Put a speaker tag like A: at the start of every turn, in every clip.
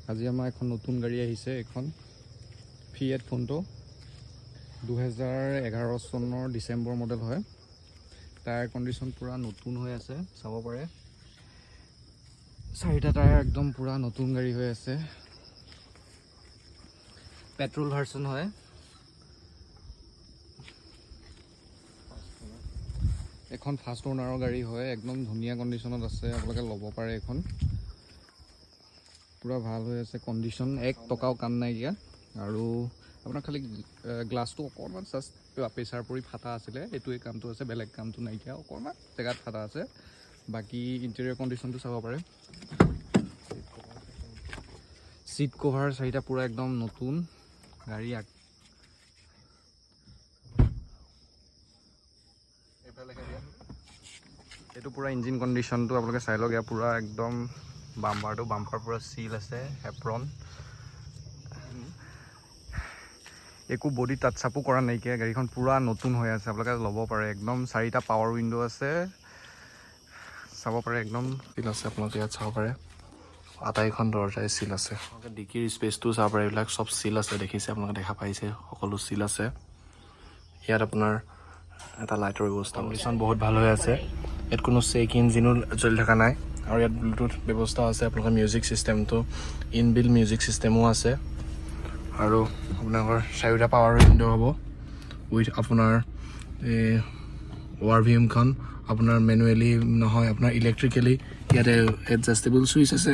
A: আজি আমাৰ এখন নতুন গাড়ী আহিছে, এখন ফিয়েট পুণ্টো 2011 চনৰ ডিচেম্বৰ মডেল হয়। টায়াৰ কণ্ডিশ্যন পুৰা নতুন হৈ আছে, চাব পাৰে। 4টা টায়াৰ একদম পুৰা নতুন গাড়ী হৈ আছে। পেট্ৰল ভাৰ্চন হয়। এখন ফাৰ্ষ্ট ওনাৰৰ গাড়ী হয়, একদম ধুনীয়া কণ্ডিশ্যনত আছে, আপোনালোকে ল'ব পাৰে। এখন পুৰা ভাল হৈ আছে কণ্ডিশ্যন, 1 টকাও কাম নাইকিয়া। আৰু আপোনাৰ খালি গ্লাছটো অকণমান জাষ্ট প্ৰেছাৰ পৰি ফাটা আছিলে, এইটোৱে কামটো আছে, বেলেগ কামটো নাইকিয়া। অকণমান জেগাত ফাটা আছে, বাকী ইণ্টেৰিয়ৰ কণ্ডিশ্যনটো চাব পাৰে। ছিট কভাৰ 4টা পুৰা একদম নতুন গাড়ী। এইটো পুৰা ইঞ্জিন কণ্ডিশ্যনটো আপোনালোকে চাই লওক। ইয়াৰ পুৰা একদম বাম্পাৰ পুৰা চিল আছে, এপ্ৰন, একো বডি টাচ-আপো কৰা নাইকিয়া। গাড়ীখন পুৰা নতুন হৈ আছে, আপোনালোকে ল'ব পাৰে। একদম 4টা পাৱাৰ উইণ্ডো আছে, চাব পাৰে। একদম চিল আছে, আপোনালোকে ইয়াত চাব পাৰে। আটাইখন দৰজাই চিল আছে। আপোনালোকে ডিকিৰ স্পেচটোও চাব পাৰে, এইবিলাক চব চিল আছে। দেখিছে, আপোনালোকে দেখা পাইছে, সকলো চিল আছে। ইয়াত আপোনাৰ এটা লাইটৰ ব্যৱস্থা, কণ্ডিশ্যন বহুত ভাল হৈ আছে। ইয়াত কোনো চেক ইঞ্জিনো জ্বলি থকা নাই। আৰু ইয়াত ব্লুটুথ ব্যৱস্থা আছে। আপোনালোকৰ মিউজিক চিষ্টেমটো ইনবিল্ট মিউজিক চিষ্টেমো আছে। আৰু আপোনালোকৰ 4টা পাৱাৰ উইণ্ডো হ'ব উইথ আপোনাৰ ৱাৰ ভিমখন আপোনাৰ মেনুৱেলি নহয়, আপোনাৰ ইলেক্ট্ৰিকেলি। ইয়াতে এডজাষ্টেবল চুইচ আছে।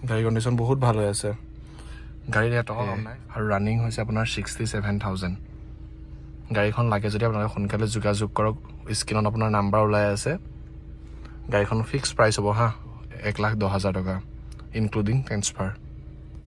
A: গাড়ী কণ্ডিশ্যন বহুত ভাল হৈ আছে। গাড়ীত ইয়াত টকা কম নাই। আৰু ৰানিং হৈছে আপোনাৰ 67,000। গাড়ীখন লাগে যদি আপোনালোকে সোনকালে যোগাযোগ কৰক। স্ক্ৰীণত আপোনাৰ নাম্বাৰ ওলাই আছে। গাড়ীখন ফিক্স প্ৰাইচ হ'ব 1,10,000 টকা, ইনক্লুডিং ট্ৰেন্সফাৰ।